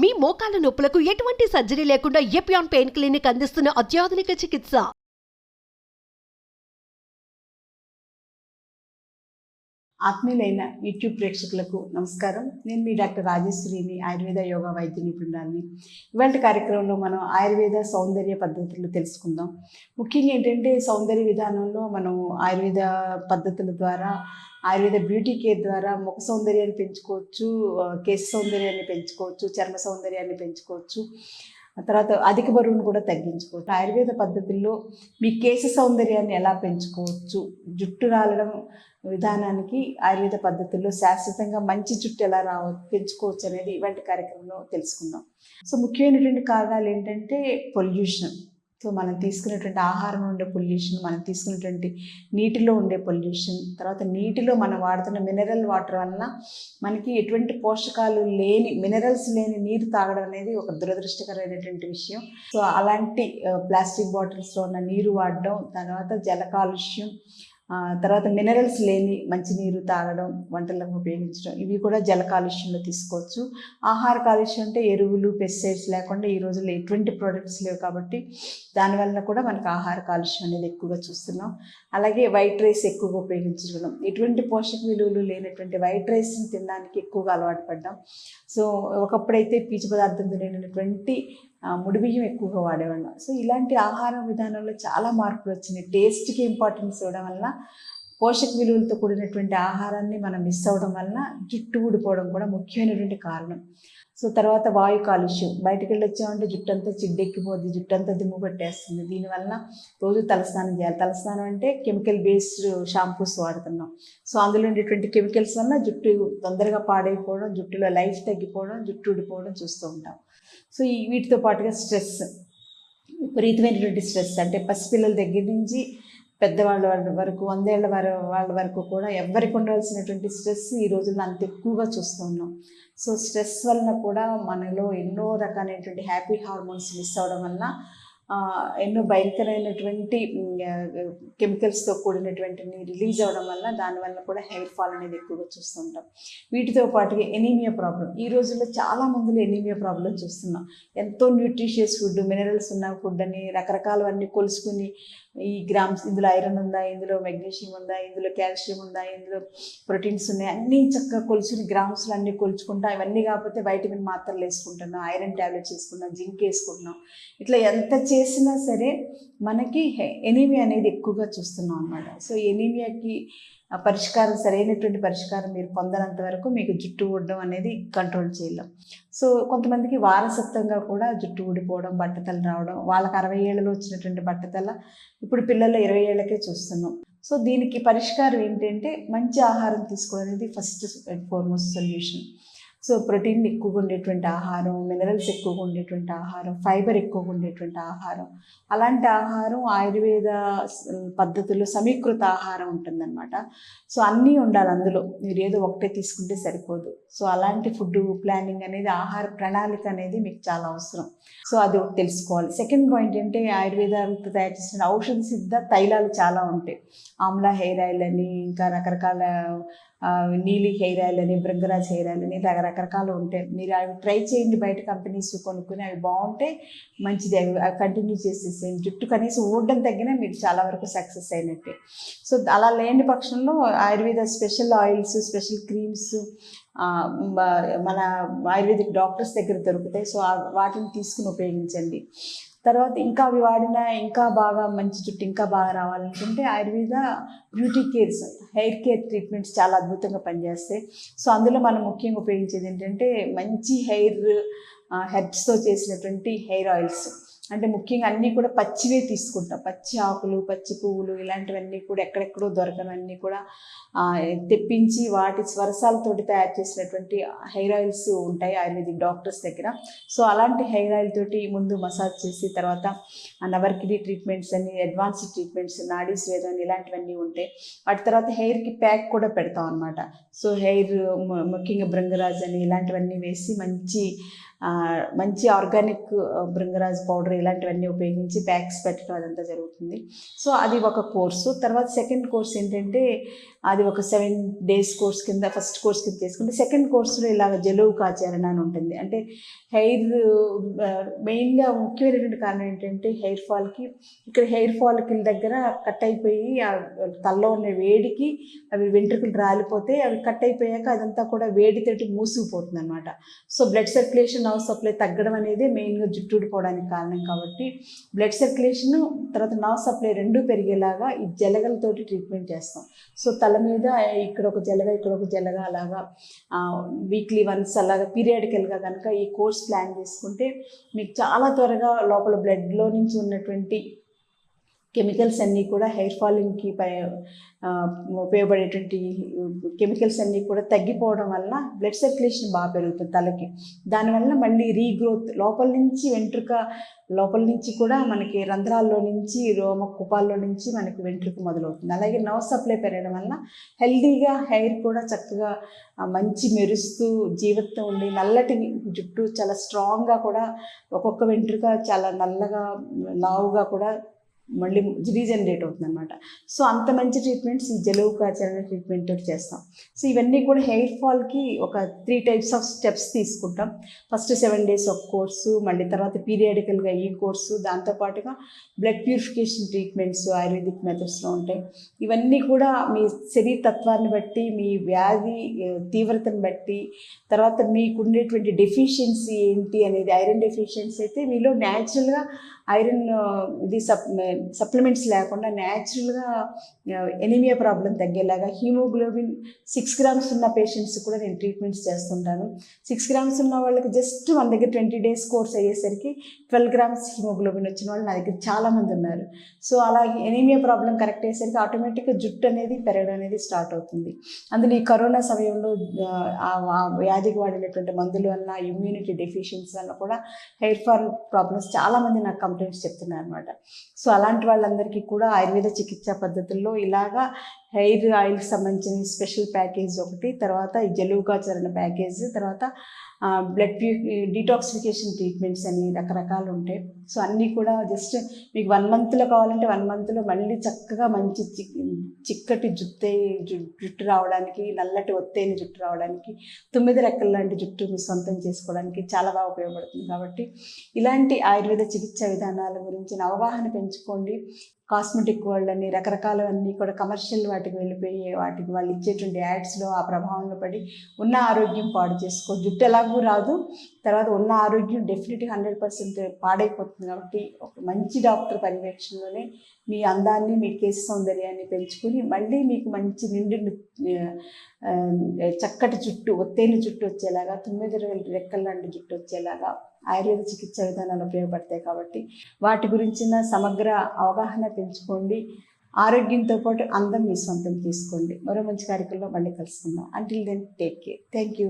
మీ మోకాల నొప్పులకు ఎటువంటి సర్జరీ లేకుండా ఎపియాన్ పెయిన్ క్లినిక్ అందిస్తున్న అత్యాధునిక చికిత్స. ఆత్మీయులైన యూట్యూబ్ ప్రేక్షకులకు నమస్కారం. నేను మీ డాక్టర్ రాజేశ్వరిని, ఆయుర్వేద యోగా వైద్య నిపుణురాలిని. ఇవాళ కార్యక్రమంలో మనం ఆయుర్వేద సౌందర్య పద్ధతులు తెలుసుకుందాం. ముఖ్యంగా ఏంటంటే సౌందర్య విధానంలో మనం ఆయుర్వేద పద్ధతుల ద్వారా, ఆయుర్వేద బ్యూటీ కేర్ ద్వారా ముఖ సౌందర్యాన్ని పెంచుకోవచ్చు, కేశ సౌందర్యాన్ని పెంచుకోవచ్చు, చర్మ సౌందర్యాన్ని పెంచుకోవచ్చు, తర్వాత అధిక బరువును కూడా తగ్గించుకోవచ్చు. ఆయుర్వేద పద్ధతుల్లో మీ కేశ సౌందర్యాన్ని ఎలా పెంచుకోవచ్చు, జుట్టు రాలడం విధానానికి ఆయుర్వేద పద్ధతుల్లో శాశ్వతంగా మంచి జుట్టు ఎలా పెంచుకోవచ్చు అనేది ఇవాళ కార్యక్రమంలో తెలుసుకుందాం. సో ముఖ్యమైనటువంటి కారణాలు ఏంటంటే పొల్యూషన్. సో మనం తీసుకునేటువంటి ఆహారం ఉండే పొల్యూషన్, మనం తీసుకునేటువంటి నీటిలో ఉండే పొల్యూషన్, తర్వాత నీటిలో మనం వాడుతున్న మినరల్ వాటర్ వలన మనకి ఎటువంటి పోషకాలు లేని, మినరల్స్ లేని నీరు తాగడం అనేది ఒక దురదృష్టకరమైనటువంటి విషయం. సో అలాంటి ప్లాస్టిక్ బాటిల్స్లో ఉన్న నీరు వాడడం, తర్వాత జల కాలుష్యం, తర్వాత మినరల్స్ లేని మంచినీరు తాగడం, వంటలకు ఉపయోగించడం, ఇవి కూడా జల కాలుష్యంలో తీసుకోవచ్చు. ఆహార కాలుష్యం అంటే ఎరువులు, పెస్టిసైడ్స్ లేకుండా ఈ రోజుల్లో ఎటువంటి ప్రోడక్ట్స్ లేవు కాబట్టి దానివల్ల కూడా మనకు ఆహార కాలుష్యం అనేది ఎక్కువగా చూస్తున్నాం. అలాగే వైట్ రైస్ ఎక్కువగా ఉపయోగించడం, ఎటువంటి పోషక విలువలు లేనటువంటి వైట్ రైస్ని తినడానికి ఎక్కువగా అలవాటు పడ్డాం. సో ఒకప్పుడైతే పీచు పదార్థం తినేటువంటి ముడి బియ్యం ఎక్కువగా వాడేవాళ్ళం. సో ఇలాంటి ఆహార విధానంలో చాలా మార్పులు వచ్చినాయి. టేస్ట్కి ఇంపార్టెన్స్ ఇవ్వడం వల్ల, పోషక విలువలతో కూడినటువంటి ఆహారాన్ని మనం మిస్ అవ్వడం వలన జుట్టు ఊడిపోవడం కూడా ముఖ్యమైనటువంటి కారణం. సో తర్వాత వాయు కాలుష్యం, బయటకు వెళ్ళి వచ్చామంటే జుట్టు అంతా జిడ్డెక్కిపోద్ది, జుట్టు అంతా దుమ్ము పట్టేస్తుంది. దీనివల్ల రోజు తలస్నానం చేయాలి. తలస్నానం అంటే కెమికల్ బేస్డ్ షాంపూస్ వాడుతున్నాం. సో అందులో ఉండేటువంటి కెమికల్స్ వల్ల జుట్టు తొందరగా పాడైపోవడం, జుట్టులో లైఫ్ తగ్గిపోవడం, జుట్టు ఊడిపోవడం చూస్తూ ఉంటాం. సో వీటితో పాటుగా స్ట్రెస్, విపరీతమైనటువంటి స్ట్రెస్, అంటే పసిపిల్లల దగ్గర నుంచి పెద్దవాళ్ళ వరకు, 100 ఏళ్ల వాళ్ళ వరకు కూడా ఎవరికి ఉండవలసినటువంటి స్ట్రెస్ ఈ రోజుల్లో అంత ఎక్కువగా చూస్తూ ఉన్నాం. సో స్ట్రెస్ వలన కూడా మనలో ఎన్నో రకాలైనటువంటి హ్యాపీ హార్మోన్స్ మిస్ అవ్వడం వలన ఎన్నో భయంకరమైనటువంటి కెమికల్స్తో కూడినటువంటి రిలీజ్ అవ్వడం వల్ల దానివల్ల కూడా హెయిర్ ఫాల్ అనేది ఎక్కువగా చూస్తూ ఉంటాం. వీటితో పాటుగా ఎనీమియా ప్రాబ్లం, ఈ రోజుల్లో చాలా మందిలో ఎనీమియా ప్రాబ్లం చూస్తున్నాం. ఎంతో న్యూట్రిషియస్ ఫుడ్, మినరల్స్ ఉన్న ఫుడ్ అని రకరకాలవన్నీ కొలుసుకుని ఈ గ్రామ్స్, ఇందులో ఐరన్ ఉందా, ఇందులో మెగ్నీషియం ఉందా, ఇందులో కాల్షియం ఉందా, ఇందులో ప్రోటీన్స్ ఉన్నాయి, అన్నీ చక్కగా కొలుసుకుని గ్రామ్స్లో అన్నీ కొలుచుకుంటాం. ఇవన్నీ కాకపోతే వైటమిన్ మాత్రలు వేసుకుంటున్నాం, ఐరన్ ట్యాబ్లెట్స్ వేసుకుంటున్నాం, జింక్ వేసుకుంటున్నాం. ఇట్లా ఎంత చేసినా సరే మనకి ఎనీమియా అనేది ఎక్కువగా చూస్తున్నాం అన్నమాట. సో ఎనీమియాకి పరిష్కారం, సరైనటువంటి పరిష్కారం మీరు పొందనంత వరకు మీకు జుట్టు ఊడడం అనేది కంట్రోల్ చేయలేం. సో కొంతమందికి వారసత్వంగా కూడా జుట్టు ఊడిపోవడం, బట్టతల రావడం, వాళ్ళకి 60 ఏళ్ళలో వచ్చినటువంటి బట్టతల ఇప్పుడు పిల్లలు 20 ఏళ్ళకే చూస్తున్నాం. సో దీనికి పరిష్కారం ఏంటంటే మంచి ఆహారం తీసుకోవడం అనేది first and foremost solution. So protein ఎక్కువగా ఉండేటువంటి ఆహారం, మినరల్స్ ఎక్కువగా ఉండేటువంటి ఆహారం, ఫైబర్ ఎక్కువగా ఉండేటువంటి ఆహారం, అలాంటి ఆహారం ఆయుర్వేద పద్ధతుల్లో సమీకృత ఆహారం ఉంటుందన్నమాట. సో అన్నీ ఉండాలి అందులో, మీరు ఏదో ఒకటే తీసుకుంటే సరిపోదు. సో అలాంటి ఫుడ్ ప్లానింగ్ అనేది, ఆహార ప్రణాళిక అనేది మీకు చాలా అవసరం. సో అది తెలుసుకోవాలి. సెకండ్ పాయింట్ ఏంటంటే ఆయుర్వేదాలతో తయారు చేసిన ఔషధ సిద్ధ తైలాలు చాలా ఉంటాయి. ఆమ్లా హెయిర్ ఆయిల్ అని, ఇంకా రకరకాల నీలి హెయిర్ ఆయిల్ అని, భృంగరాజ్ హెయిర్ ఆయిల్ అని, రకరకాలు ఉంటాయి. మీరు అవి ట్రై చేయండి, బయట కంపెనీస్ కొనుక్కుని, అవి బాగుంటాయి, మంచిది, అవి కంటిన్యూ చేసేసేయండి. జుట్టు కనీసం ఊడడం తగ్గినా మీరు చాలా వరకు సక్సెస్ అయినట్టే. సో అలా లేని పక్షంలో Ayurveda special oils, special creams మన ఆయుర్వేదిక్ డాక్టర్స్ దగ్గర దొరుకుతాయి. సో వాటిని తీసుకుని ఉపయోగించండి. తర్వాత ఇంకా అవి వాడినా ఇంకా బాగా మంచి జుట్టు ఇంకా బాగా రావాలనుకుంటే Ayurveda beauty cares, hair care treatments చాలా అద్భుతంగా పనిచేస్తాయి. సో అందులో మనం ముఖ్యంగా ఉపయోగించేది ఏంటంటే మంచి హెర్బ్స్తో చేసినటువంటి హెయిర్ ఆయిల్స్. అంటే ముఖ్యంగా అన్నీ కూడా పచ్చివే తీసుకుంటాం. పచ్చి ఆకులు, పచ్చి పువ్వులు, ఇలాంటివన్నీ కూడా ఎక్కడెక్కడో దొరకనవన్నీ కూడా తెప్పించి వాటి స్వరసాలతోటి తయారు చేసినటువంటి హెయిర్ ఆయిల్స్ ఉంటాయి ఆయుర్వేదిక్ డాక్టర్స్ దగ్గర. సో అలాంటి హెయిర్ ఆయిల్ తోటి ముందు మసాజ్ చేసి, తర్వాత నవర్కిడి ట్రీట్మెంట్స్ అని, అడ్వాన్స్డ్ ట్రీట్మెంట్స్, నాడీ స్వేదం అని, ఇలాంటివన్నీ ఉంటాయి. వాటి తర్వాత హెయిర్కి ప్యాక్ కూడా పెడతాం అనమాట. సో హెయిర్ ముఖ్యంగా భృంగరాజ్ అని ఇలాంటివన్నీ వేసి మంచి ఆర్గానిక్ భృంగరాజ్ పౌడర్ ఇలాంటివన్నీ ఉపయోగించి ప్యాక్స్ పెట్టడం అదంతా జరుగుతుంది. సో అది ఒక కోర్సు. తర్వాత సెకండ్ కోర్స్ ఏంటంటే అది ఒక 7 days కోర్స్ కింద ఫస్ట్ కోర్స్ కింద చేసుకుంటే సెకండ్ కోర్సులో ఇలాగ జలువుకాచరణ అని ఉంటుంది. అంటే హెయిర్ మెయిన్గా ముఖ్యమైనటువంటి కారణం ఏంటంటే హెయిర్ ఫాల్కి ఇక్కడ హెయిర్ ఫాల్కి దగ్గర కట్ అయిపోయి తలలో ఉన్న వేడికి అవి వెంట్రుకలు రాలిపోతే అవి కట్ అయిపోయాక అదంతా కూడా వేడితోటి మూసుకుపోతుంది అనమాట. So blood circulation, nerve supply తగ్గడం అనేది మెయిన్గా జుట్టు ఊడిపోవడానికి కారణం. కాబట్టి బ్లడ్ సర్క్యులేషన్ తర్వాత నర్వ్ సప్లై రెండూ పెరిగేలాగా ఈ జలగలతోటి ట్రీట్మెంట్ చేస్తాం. సో తల మీద ఇక్కడ ఒక జలగ ఇక్కడ ఒక జలగ అలాగా వీక్లీ వన్స్ అలాగా పీరియాడికల్గా కనుక ఈ కోర్స్ ప్లాన్ చేసుకుంటే మీకు చాలా త్వరగా లోపల బ్లడ్లో నుంచి ఉన్నటువంటి కెమికల్స్ అన్నీ కూడా హెయిర్ ఫాలింగ్కి ఉపయోగపడేటువంటి కెమికల్స్ అన్నీ కూడా తగ్గిపోవడం వల్ల బ్లడ్ సర్క్యులేషన్ బాగా పెరుగుతుంది తలకి. దానివల్ల మళ్ళీ రీగ్రోత్ లోపల నుంచి వెంట్రుక లోపల నుంచి కూడా మనకి రంధ్రాల్లో నుంచి రోమ కుపాల్లో నుంచి మనకి వెంట్రుక మొదలవుతుంది. అలాగే నర్వ్ సప్లై పెరగడం వల్ల హెల్దీగా హెయిర్ కూడా చక్కగా మంచి మెరుస్తూ జీవితం ఉండి నల్లటి జుట్టు చాలా స్ట్రాంగ్గా కూడా ఒక్కొక్క వెంట్రుక చాలా నల్లగా లావుగా కూడా మళ్ళీ రీజనరేట్ అవుతుంది అనమాట. సో అంత మంచి ట్రీట్మెంట్స్ ఈ జలువుకాచరణ ట్రీట్మెంట్ తోటి చేస్తాం. సో ఇవన్నీ కూడా హెయిర్ ఫాల్కి ఒక 3 types ఆఫ్ స్టెప్స్ తీసుకుంటాం. ఫస్ట్ 7 days ఒక కోర్సు, మళ్ళీ తర్వాత పీరియాడికల్గా ఈ కోర్సు, దాంతోపాటుగా బ్లడ్ ప్యూరిఫికేషన్ ట్రీట్మెంట్స్ ఆయుర్వేదిక్ మెథడ్స్లో ఉంటాయి. ఇవన్నీ కూడా మీ శరీర తత్వాన్ని బట్టి, మీ వ్యాధి తీవ్రతను బట్టి, తర్వాత మీకు ఉండేటువంటి డెఫిషియన్సీ ఏంటి అనేది, ఐరన్ డెఫిషియన్సీ అయితే మీలో న్యాచురల్గా ఐరన్ ఇది సప్లిమెంట్స్ లేకుండా న్యాచురల్గా ఎనీమియా ప్రాబ్లం తగ్గేలాగా హీమోగ్లోబిన్ 6 grams ఉన్న పేషెంట్స్ కూడా నేను ట్రీట్మెంట్స్ చేస్తుంటాను. 6 grams ఉన్న వాళ్ళకి జస్ట్ మన దగ్గర 20 days కోర్స్ అయ్యేసరికి 12 grams హీమోగ్లోబిన్ వచ్చిన వాళ్ళు నా దగ్గర చాలామంది ఉన్నారు. సో అలా ఎనీమియా ప్రాబ్లం కరెక్ట్ అయ్యేసరికి ఆటోమేటిక్గా జుట్టు అనేది పెరగడం అనేది స్టార్ట్ అవుతుంది. అందులో ఈ కరోనా సమయంలో ఆ వ్యాధికి వాడినటువంటి మందుల వల్ల, ఇమ్యూనిటీ డెఫిషియన్సీ వల్ల కూడా హెయిర్ ఫాల్ ప్రాబ్లమ్స్ చాలామంది నాకు కంప్లైంట్స్ చెప్తున్నారు అనమాట. సో అలాంటి వాళ్ళందరికీ కూడా ఆయుర్వేద చికిత్సా పద్ధతుల్లో ఇలాగా హెయిర్ ఆయిల్కి సంబంధించిన స్పెషల్ ప్యాకేజ్ ఒకటి, తర్వాత ఈ జలువుకాచరణ ప్యాకేజ్, తర్వాత బ్లడ్ డీటాక్సిఫికేషన్ ట్రీట్మెంట్స్ అని రకరకాలు ఉంటాయి. సో అన్నీ కూడా జస్ట్ మీకు 1 monthలో కావాలంటే 1 monthలో మళ్ళీ చక్కగా మంచి చిక్కటి జుట్టు రావడానికి, నల్లటి ఒత్తైన జుట్టు రావడానికి, 9 రెక్కల లాంటి జుట్టు మీ సొంతం చేసుకోవడానికి చాలా బాగా ఉపయోగపడుతుంది. కాబట్టి ఇలాంటి ఆయుర్వేద చికిత్సా విధానాల గురించిన అవగాహన పెంచుకోండి. కాస్మెటిక్ వరల్డ్ అని రకరకాలవన్నీ కూడా కమర్షియల్ వాటికి వెళ్ళిపోయి వాటికి వాళ్ళు ఇచ్చేటువంటి యాడ్స్లో ఆ ప్రభావంలో పడి ఉన్న ఆరోగ్యం పాడు చేసుకో. జుట్టు ఎలాగూ రాదు, తర్వాత ఉన్న ఆరోగ్యం డెఫినెట్గా 100% పాడైపోతుంది. కాబట్టి ఒక మంచి డాక్టర్ పర్యవేక్షణలోనే మీ అందాన్ని, మీ కేశ సౌందర్యాన్ని పెంచుకుని మళ్ళీ మీకు మంచి నిండు చక్కటి జుట్టు, ఒత్తైన జుట్టు వచ్చేలాగా, 9 రెక్కల లాంటి జుట్టు వచ్చేలాగా ఆయుర్వేద చికిత్సా విధానాలు ఉపయోగపడతాయి. కాబట్టి వాటి గురించిన సమగ్ర అవగాహన పెంచుకోండి. ఆరోగ్యంతో పాటు అందం మీ సొంతం తీసుకోండి. మరో మంచి కార్యక్రమంలో మళ్ళీ కలుసుకుందాం. Until then take care. Thank you.